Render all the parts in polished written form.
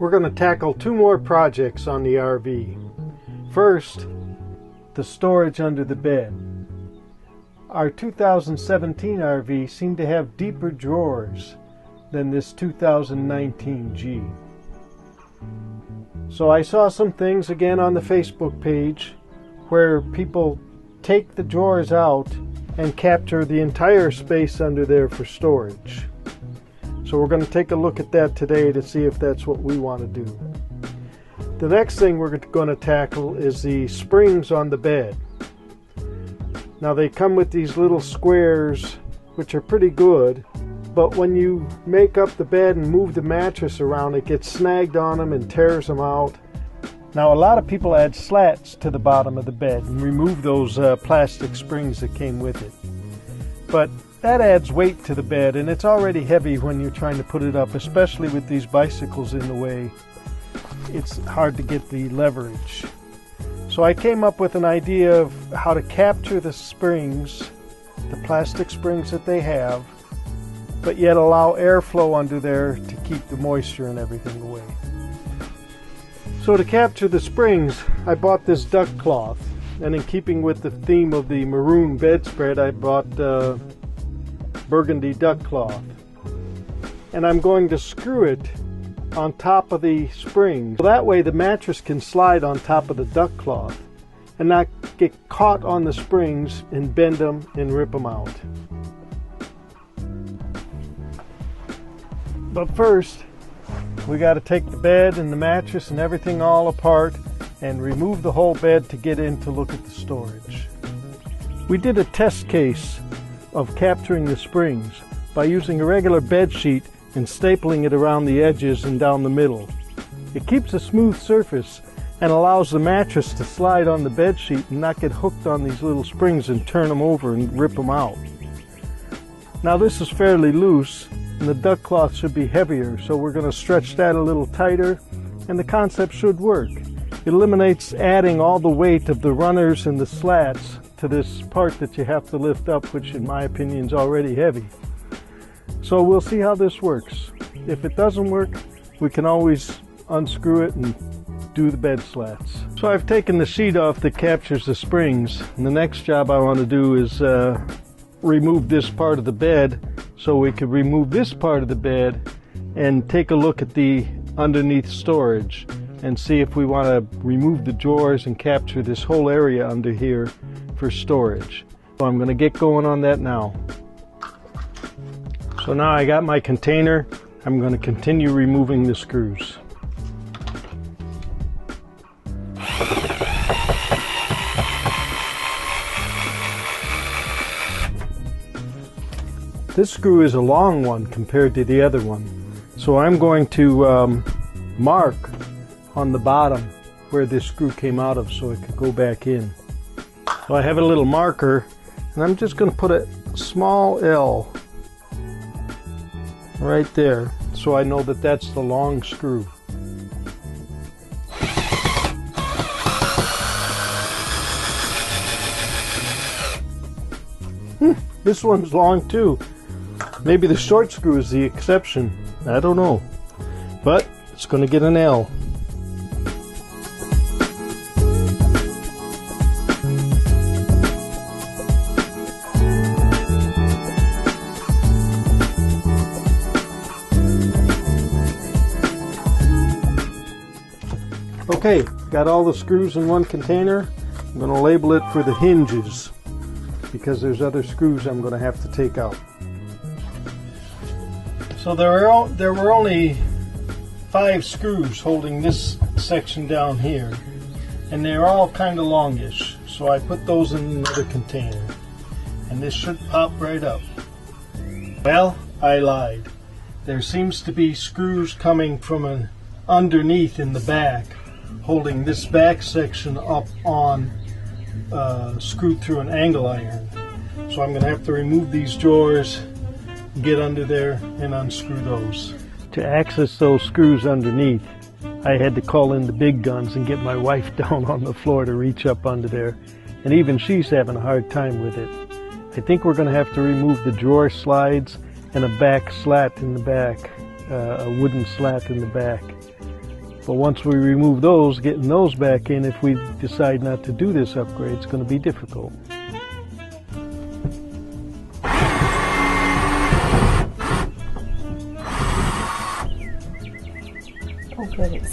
We're going to tackle two more projects on the RV. First, the storage under the bed. Our 2017 RV seemed to have deeper drawers than this 2019 G. So I saw some things again on the Facebook page where people take the drawers out and capture the entire space under there for storage. So we're going to take a look at that today to see if that's what we want to do. The next thing we're going to tackle is the springs on the bed. Now they come with these little squares which are pretty good, but when you make up the bed and move the mattress around, it gets snagged on them and tears them out. Now a lot of people add slats to the bottom of the bed and remove those plastic springs that came with it. But that adds weight to the bed, and it's already heavy when you're trying to put it up, especially with these bicycles in the way. It's hard to get the leverage. So I came up with an idea of how to capture the springs, the plastic springs that they have, but yet allow airflow under there to keep the moisture and everything away. So to capture the springs, I bought this duck cloth, and in keeping with the theme of the maroon bedspread, I bought burgundy duck cloth. And I'm going to screw it on top of the springs. So that way the mattress can slide on top of the duck cloth and not get caught on the springs and bend them and rip them out. But first, we got to take the bed and the mattress and everything all apart and remove the whole bed to get in to look at the storage. We did a test case of capturing the springs by using a regular bed sheet and stapling it around the edges and down the middle. It keeps a smooth surface and allows the mattress to slide on the bed sheet and not get hooked on these little springs and turn them over and rip them out. Now this is fairly loose and the duck cloth should be heavier, so we're going to stretch that a little tighter and the concept should work. It eliminates adding all the weight of the runners and the slats to this part that you have to lift up, which in my opinion is already heavy. So we'll see how this works. If it doesn't work, we can always unscrew it and do the bed slats. So I've taken the sheet off that captures the springs, and the next job I want to do is remove this part of the bed, so we could remove this part of the bed and take a look at the underneath storage and see if we want to remove the drawers and capture this whole area under here for storage. So I'm going to get going on that now. So now I got my container. I'm going to continue removing the screws. This screw is a long one compared to the other one. So I'm going to mark on the bottom where this screw came out of so it could go back in. So I have a little marker and I'm just going to put a small L right there so I know that that's the long screw. This one's long too. Maybe the short screw is the exception. I don't know. But it's going to get an L. Okay, got all the screws in one container. I'm going to label it for the hinges because there's other screws I'm going to have to take out. So there were only 5 screws holding this section down here, and they're all kind of longish. So I put those in another container, and this should pop right up. Well, I lied. There seems to be screws coming from underneath in the back, holding this back section up on screwed through an angle iron. So I'm going to have to remove these drawers, get under there and unscrew those. To access those screws underneath, I had to call in the big guns and get my wife down on the floor to reach up under there, and even she's having a hard time with it. I think we're going to have to remove the drawer slides and a back slat in the back, a wooden slat in the back. But once we remove those, getting those back in, if we decide not to do this upgrade, it's going to be difficult.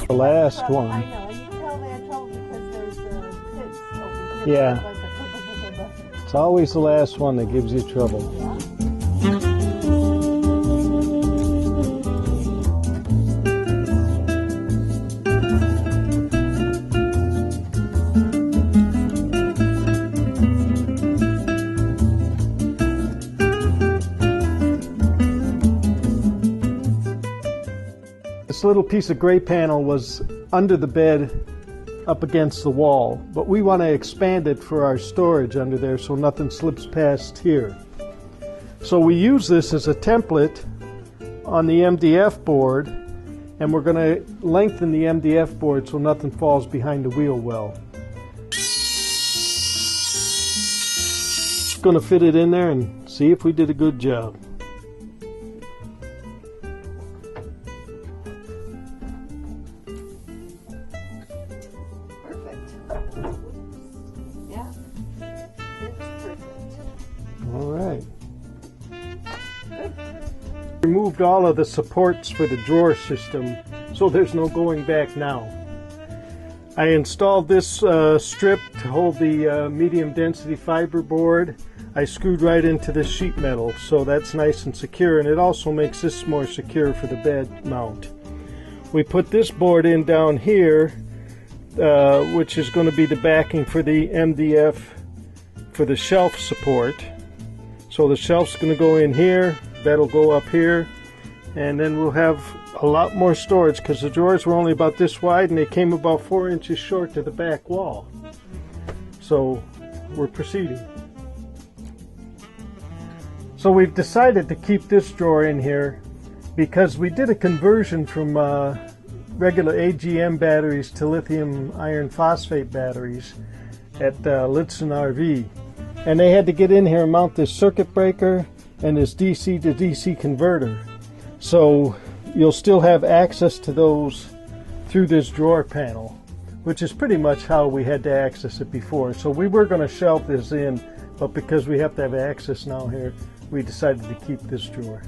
The last one. I know, and you can tell they had trouble because there's pits over here. Yeah. Like It's always the last one that gives you trouble. This little piece of gray panel was under the bed up against the wall, but we want to expand it for our storage under there so nothing slips past here. So we use this as a template on the MDF board, and we're going to lengthen the MDF board so nothing falls behind the wheel well. Going to fit it in there and see if we did a good job. Removed all of the supports for the drawer system, so there's no going back now. I installed this strip to hold the medium density fiber board. I screwed right into the sheet metal, so that's nice and secure, and it also makes this more secure for the bed mount. We put this board in down here, which is going to be the backing for the MDF for the shelf support. So the shelf's going to go in here, that'll go up here, and then we'll have a lot more storage because the drawers were only about this wide and they came about 4 inches short to the back wall. So we're proceeding. So we've decided to keep this drawer in here because we did a conversion from regular AGM batteries to lithium iron phosphate batteries at Lichtsinn RV. And they had to get in here and mount this circuit breaker and this DC to DC converter. So you'll still have access to those through this drawer panel, which is pretty much how we had to access it before. So we were going to shelf this in, but because we have to have access now here, we decided to keep this drawer.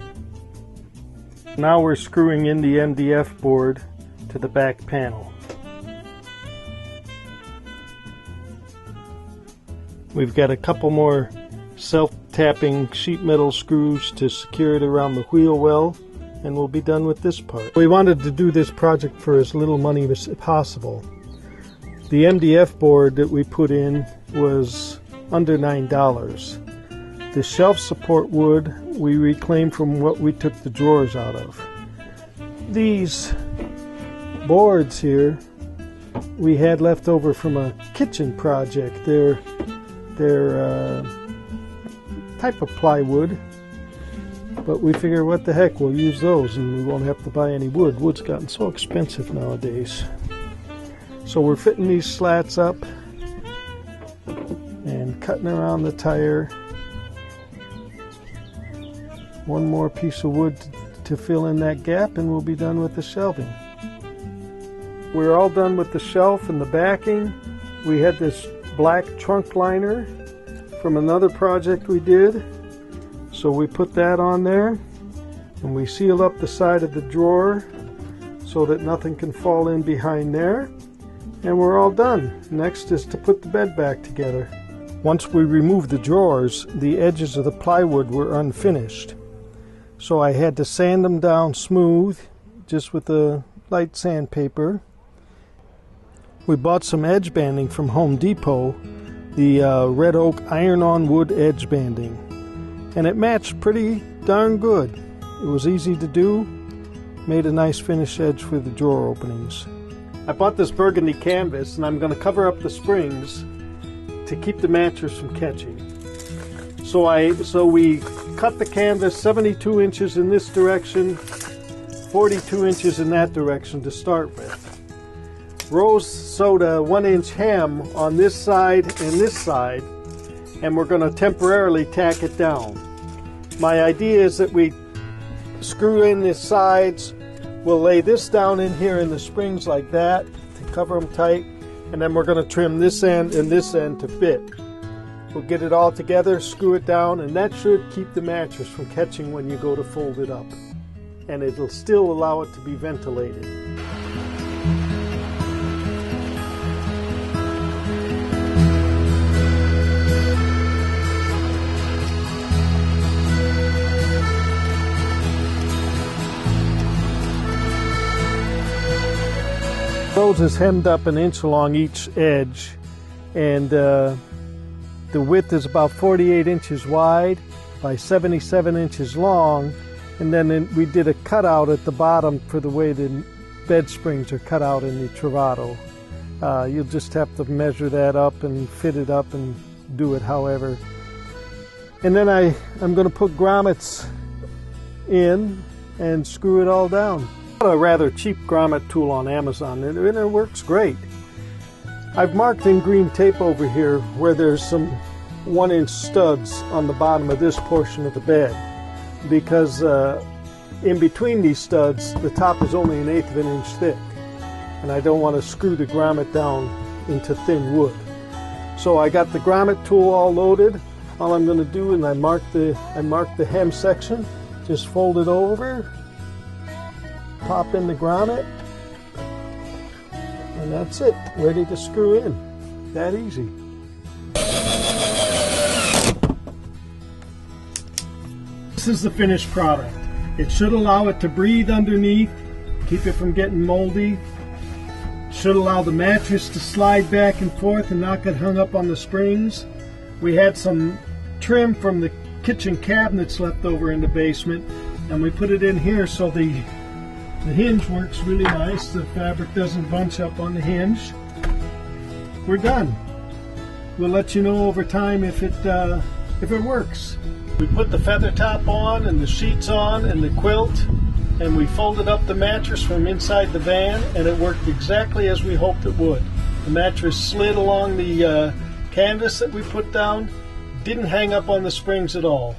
Now we're screwing in the MDF board to the back panel. We've got a couple more self-tapping sheet metal screws to secure it around the wheel well, and we'll be done with this part. We wanted to do this project for as little money as possible. The MDF board that we put in was under $9. The shelf support wood we reclaimed from what we took the drawers out of. These boards here we had left over from a kitchen project. They're type of plywood, but we figure what the heck, we'll use those and we won't have to buy any wood. Wood's gotten so expensive nowadays. So we're fitting these slats up and cutting around the tire. One more piece of wood to fill in that gap and we'll be done with the shelving. We're all done with the shelf and the backing. We had this black trunk liner from another project we did, so we put that on there and we seal up the side of the drawer so that nothing can fall in behind there, and we're all done. Next is to put the bed back together. Once we removed the drawers, the edges of the plywood were unfinished, so I had to sand them down smooth just with a light sandpaper. We bought some edge banding from Home Depot, the Red Oak iron-on wood edge banding, and it matched pretty darn good. It was easy to do, made a nice finish edge for the drawer openings. I bought this burgundy canvas and I'm going to cover up the springs to keep the mattress from catching. So we cut the canvas 72 inches in this direction, 42 inches in that direction to start with. Rose sewed a 1-inch hem on this side and this side, and we're going to temporarily tack it down. My idea is that we screw in the sides, We'll lay this down in here in the springs like that to cover them tight, and then we're going to trim this end and this end to fit. We'll get it all together, screw it down, and that should keep the mattress from catching when you go to fold it up. And it'll still allow it to be ventilated. Rose is hemmed up an inch along each edge, and the width is about 48 inches wide by 77 inches long, and then we did a cutout at the bottom for the way the bed springs are cut out in the Travato. You'll just have to measure that up and fit it up and do it however. And then I'm going to put grommets in and screw it all down. A rather cheap grommet tool on Amazon, and it works great. I've marked in green tape over here where there's some 1-inch studs on the bottom of this portion of the bed, because in between these studs the top is only 1/8 of an inch thick, and I don't want to screw the grommet down into thin wood. So I got the grommet tool all loaded. All I'm going to do is I marked the hem section, just fold it over, pop in the grommet, and that's it, ready to screw in. That easy. This is the finished product. It should allow it to breathe underneath, keep it from getting moldy. Should allow the mattress to slide back and forth and not get hung up on the springs. We had some trim from the kitchen cabinets left over in the basement, and we put it in here so the hinge works really nice. The fabric doesn't bunch up on the hinge. We're done. We'll let you know over time if it works. We put the feather top on and the sheets on and the quilt, and we folded up the mattress from inside the van, and it worked exactly as we hoped it would. The mattress slid along the canvas that we put down, didn't hang up on the springs at all.